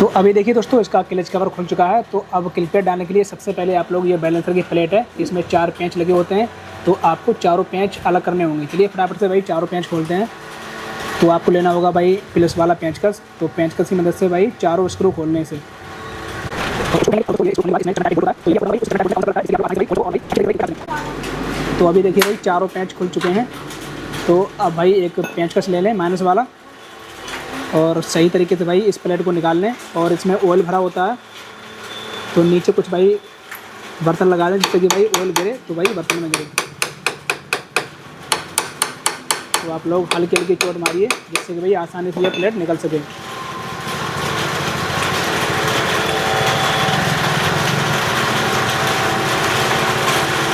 तो अभी देखिए दोस्तों, इसका क्लच कवर खुल चुका है। तो अब क्लिप प्लेट डालने के लिए सबसे पहले आप लोग, ये बैलेंसर की प्लेट है, इसमें 4 पेंच लगे होते हैं। तो आपको चारों पेंच अलग करने होंगे। चलिए फटाफट से भाई चारों पेंच खोलते हैं। तो आपको लेना होगा भाई प्लस वाला पेंचकस। तो पेंचकस की मदद से भाई चारों स्क्रू खोलने से तो अभी देखिए भाई चारों पेंच खुल चुके हैं। तो अब भाई एक पेंचकस ले लें माइनस वाला और सही तरीके से भाई इस प्लेट को निकाल लें। और इसमें ऑयल भरा होता है, तो नीचे कुछ भाई बर्तन लगा दें जिससे कि भाई ऑयल गिरे, तो भाई बर्तन में गिरे। तो आप लोग हल्की हल्की चोट मारिए जिससे कि भाई आसानी से यह प्लेट निकल सके।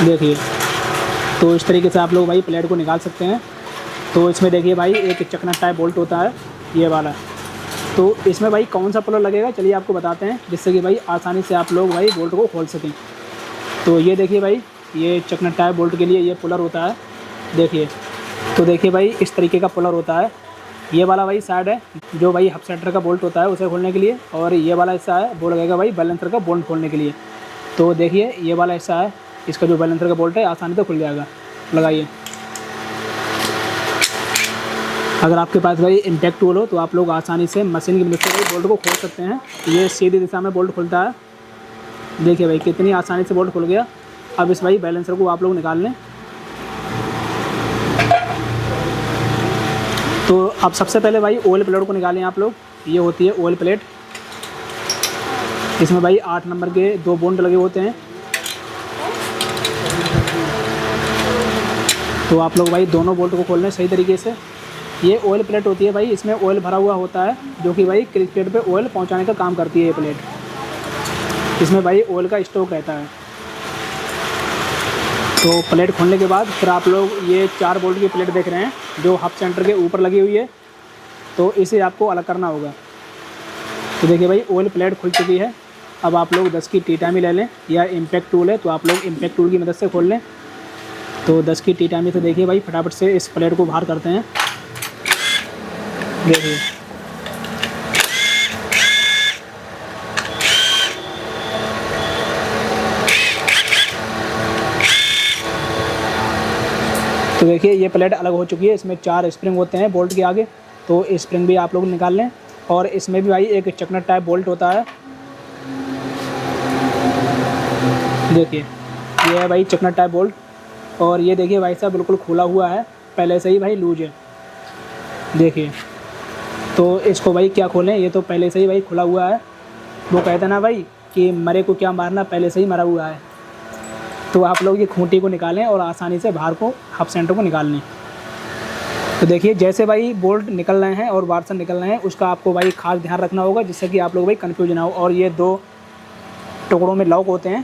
देखिए, तो इस तरीके से आप लोग भाई प्लेट को निकाल सकते हैं। तो इसमें देखिए भाई एक चकना टाइप बोल्ट होता है, ये वाला। तो इसमें भाई कौन सा पुलर लगेगा, चलिए आपको बताते हैं, जिससे कि भाई आसानी से आप लोग भाई बोल्ट को खोल सकें। तो ये देखिए भाई, ये चकना टाइप बोल्ट के लिए ये पुलर होता है। देखिए, तो देखिए भाई इस तरीके का पुलर होता है। ये वाला भाई साइड है जो भाई हब सेंटर का बोल्ट होता है उसे खोलने के लिए, और ये वाला हिस्सा है वो लगेगा भाई बैलेंसर का बोल्ट खोलने के लिए। तो देखिए ये वाला हिस्सा है, इसका जो बैलेंसर का बोल्ट है आसानी से खुल जाएगा। लगाइए। अगर आपके पास भाई इम्पैक्ट टूल हो तो आप लोग आसानी से मशीन की मदद से भाई बोल्ट को खोल सकते हैं। ये सीधी दिशा में बोल्ट खुलता है। देखिए भाई कितनी आसानी से बोल्ट खुल गया। अब इस भाई बैलेंसर को आप लोग निकाल लें। तो अब सबसे पहले भाई ऑयल प्लेट को निकालें आप लोग। ये होती है ऑयल प्लेट। इसमें भाई 8 नंबर के 2 बोल्ट लगे होते हैं। तो आप लोग भाई दोनों बोल्ट को खोल लें सही तरीके से। ये ऑयल प्लेट होती है भाई, इसमें ऑयल भरा हुआ होता है जो कि भाई क्लिप प्लेट पे ऑयल पहुंचाने का काम करती है ये प्लेट। इसमें भाई ऑयल का स्टॉक रहता है। तो प्लेट खोलने के बाद फिर आप लोग ये 4 बोल्ट की प्लेट देख रहे हैं जो हब सेंटर के ऊपर लगी हुई है, तो इसे आपको अलग करना होगा। तो देखिए भाई ऑयल प्लेट खुल चुकी है। अब आप लोग 10 की टीटामी ले लें, या इम्पैक्ट टूल है तो आप लोग इम्पैक्ट टूल की मदद से खोल लें। तो 10 की टीटामी से देखिए भाई फटाफट से इस प्लेट को बाहर करते हैं। देखिए, तो देखिए ये प्लेट अलग हो चुकी है। इसमें 4 स्प्रिंग होते हैं बोल्ट के आगे, तो स्प्रिंग भी आप लोग निकाल लें। और इसमें भी भाई एक चकना टाइप बोल्ट होता है। देखिए ये है भाई चकना टाइप बोल्ट, और ये देखिए भाई साहब बिल्कुल खुला हुआ है, पहले से ही भाई लूज है। देखिए, तो इसको भाई क्या खोलें, ये तो पहले से ही भाई खुला हुआ है। वो कहते ना भाई कि मरे को क्या मारना, पहले से ही मरा हुआ है। तो आप लोग ये खूंटी को निकालें और आसानी से बाहर को हब सेंटर को निकाल लें। तो देखिए जैसे भाई बोल्ट निकल रहे हैं और वार्सन निकल रहे हैं, उसका आपको भाई खास ध्यान रखना होगा जिससे कि आप लोग भाई कन्फ्यूज ना हो। और ये 2 टुकड़ों में लॉक होते हैं,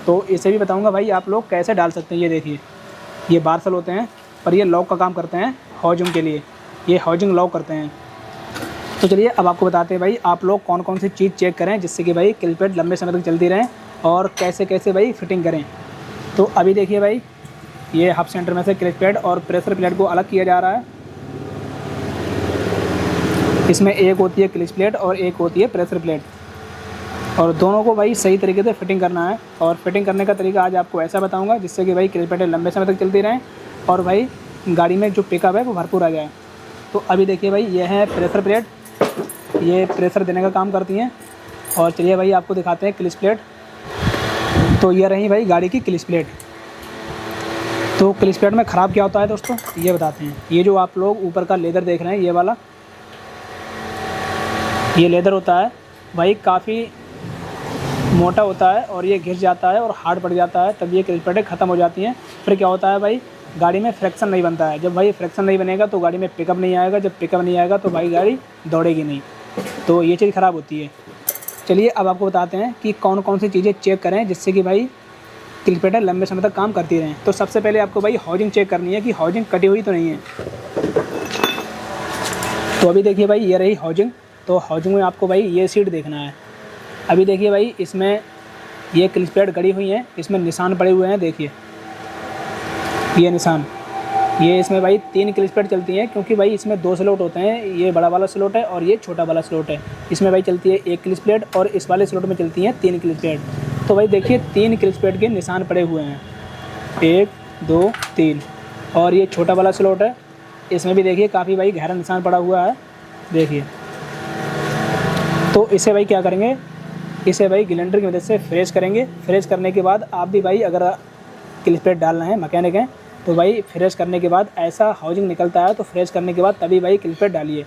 तो इसे भी बताऊंगा भाई आप लोग कैसे डाल सकते हैं। ये देखिए ये बार्सल होते हैं, पर ये लॉक का काम करते हैं हाउजिंग के लिए। ये हाउजिंग लॉक करते हैं। तो चलिए अब आपको बताते हैं भाई आप लोग कौन कौन सी चीज़ चेक करें जिससे कि भाई क्लिप प्लेट लंबे समय तक चलती रहें, और कैसे कैसे भाई फिटिंग करें। तो अभी देखिए भाई ये हब सेंटर में से क्लिप प्लेट और प्रेशर प्लेट को अलग किया जा रहा है। इसमें एक होती है क्लिप प्लेट और एक होती है प्रेशर प्लेट, और दोनों को भाई सही तरीके से फिटिंग करना है। और फिटिंग करने का तरीका आज आपको ऐसा बताऊंगा जिससे कि भाई क्लिप प्लेटें लंबे समय तक चलती रहें और भाई गाड़ी में जो पिकअप है वो भरपूर आ जाए। तो अभी देखिए भाई ये है प्रेशर प्लेट, ये प्रेशर देने का काम करती हैं। और चलिए भाई आपको दिखाते हैं क्लिप प्लेट। तो ये रही भाई गाड़ी की क्लिप प्लेट। तो क्लिप प्लेट में ख़राब क्या होता है दोस्तों, ये बताते हैं। ये जो आप लोग ऊपर का लेदर देख रहे हैं, ये वाला ये लेदर होता है भाई, काफ़ी मोटा होता है और ये घिस जाता है और हार्ड पड़ जाता है, तब ये क्लिप प्लेटें ख़त्म हो जाती हैं। फिर क्या होता है भाई, गाड़ी में फ्रिक्शन नहीं बनता है। जब भाई फ्रिक्शन नहीं बनेगा तो गाड़ी में पिकअप नहीं आएगा, जब पिकअप नहीं आएगा तो भाई गाड़ी दौड़ेगी नहीं। तो ये चीज़ ख़राब होती है। चलिए अब आपको बताते हैं कि कौन कौन सी चीज़ें चेक करें जिससे कि भाई क्लिप प्लेटें लंबे समय तक काम करती रहें। तो सबसे पहले आपको भाई हाउजिंग चेक करनी है कि हाउजिंग कटी हुई तो नहीं है। तो अभी देखिए भाई ये रही हाउजिंग। तो हाउजिंग में आपको भाई ये सीट देखना है। अभी देखिए भाई इसमें ये क्लिप प्लेट गड़ी हुई हैं, इसमें निशान पड़े हुए हैं। देखिए ये निशान, ये इसमें भाई 3 क्लिच प्लेट चलती हैं, क्योंकि भाई इसमें 2 स्लॉट होते हैं, ये बड़ा वाला स्लॉट है और ये छोटा वाला स्लॉट है। इसमें भाई चलती है 1 क्लिच प्लेट और इस वाले स्लॉट में चलती हैं 3 क्लिच प्लेट। तो भाई देखिए 3 क्लिच प्लेट के निशान पड़े हुए हैं, 1 2 3। और ये छोटा वाला स्लॉट है, इसमें भी देखिए काफ़ी भाई गहरा निशान पड़ा हुआ है, देखिए। तो इसे भाई क्या करेंगे, इसे भाई ग्राइंडर की मदद से फ्रेश करेंगे। फ्रेश करने के बाद आप भी भाई अगर क्लिच प्लेट डालना है, मैकेनिक हैं, तो भाई फ्रेश करने के बाद ऐसा हाउजिंग निकलता है, तो फ्रेश करने के बाद तभी भाई क्लिच प्लेट डालिए।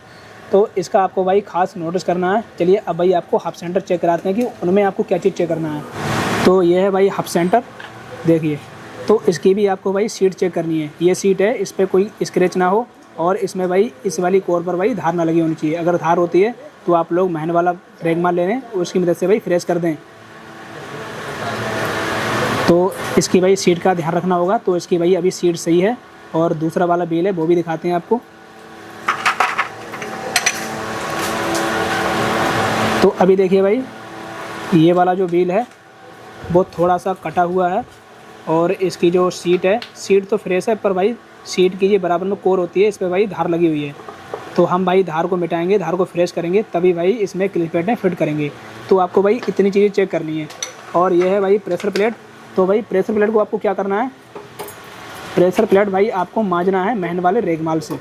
तो इसका आपको भाई खास नोटिस करना है। चलिए अब भाई आपको हब सेंटर चेक कराते हैं कि उनमें आपको क्या चीज़ चेक करना है। तो ये है भाई हब सेंटर, देखिए। तो इसकी भी आपको भाई सीट चेक करनी है। ये सीट है, इस पर कोई स्क्रैच ना हो और इसमें भाई इस वाली कोर पर भाई धार ना लगी होनी चाहिए। अगर धार होती है तो आप लोग महन वाला रेगमाल ले लें, उसकी मदद से भाई फ्रेश कर दें। तो इसकी भाई सीट का ध्यान रखना होगा। तो इसकी भाई अभी सीट सही है और दूसरा वाला व्हील है वो भी दिखाते हैं आपको। तो अभी देखिए भाई ये वाला जो व्हील है वो थोड़ा सा कटा हुआ है और इसकी जो सीट है, सीट तो फ्रेश है, पर भाई सीट की ये बराबर में कोर होती है, इस पर भाई धार लगी हुई है। तो हम भाई धार को मिटाएंगे, धार को फ्रेश करेंगे, तभी भाई इसमें क्लिच प्लेटें फिट करेंगे। तो आपको भाई इतनी चीज़ें चेक करनी है। और ये है भाई प्रेशर प्लेट। तो भाई प्रेशर प्लेट को आपको क्या करना है, प्रेशर प्लेट भाई आपको मांजना है महन वाले रेगमाल से,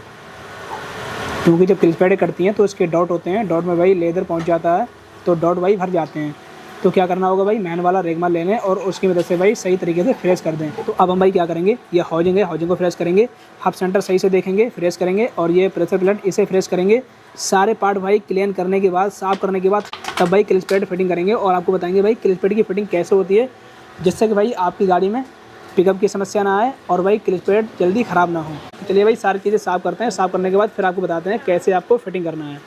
क्योंकि जब क्लिच प्लेटें कटती हैं तो इसके डॉट होते हैं, डॉट में भाई लेदर पहुंच जाता है, तो डॉट भाई भर जाते हैं। तो क्या करना होगा भाई, महन वाला रेगमाल लेने और उसकी मदद से भाई सही तरीके से फ्रेश कर दें। तो अब हम भाई क्या करेंगे, ये हाउजिंग है, हाउजिंग को फ्रेश करेंगे, हब सेंटर सही से देखेंगे, फ्रेश करेंगे, और ये प्रेशर प्लेट इसे फ्रेश करेंगे। सारे पार्ट भाई क्लीन करने के बाद, साफ़ करने के बाद तब भाई क्लिच प्लेट फिटिंग करेंगे और आपको बताएंगे भाई क्लिच प्लेट की फिटिंग कैसे होती है, जिससे कि भाई आपकी गाड़ी में पिकअप की समस्या ना आए और भाई क्लिच प्लेट जल्दी ख़राब ना हो। चलिए भाई सारी चीज़ें साफ़ करते हैं, साफ़ करने के बाद फिर आपको बताते हैं कैसे आपको फिटिंग करना है।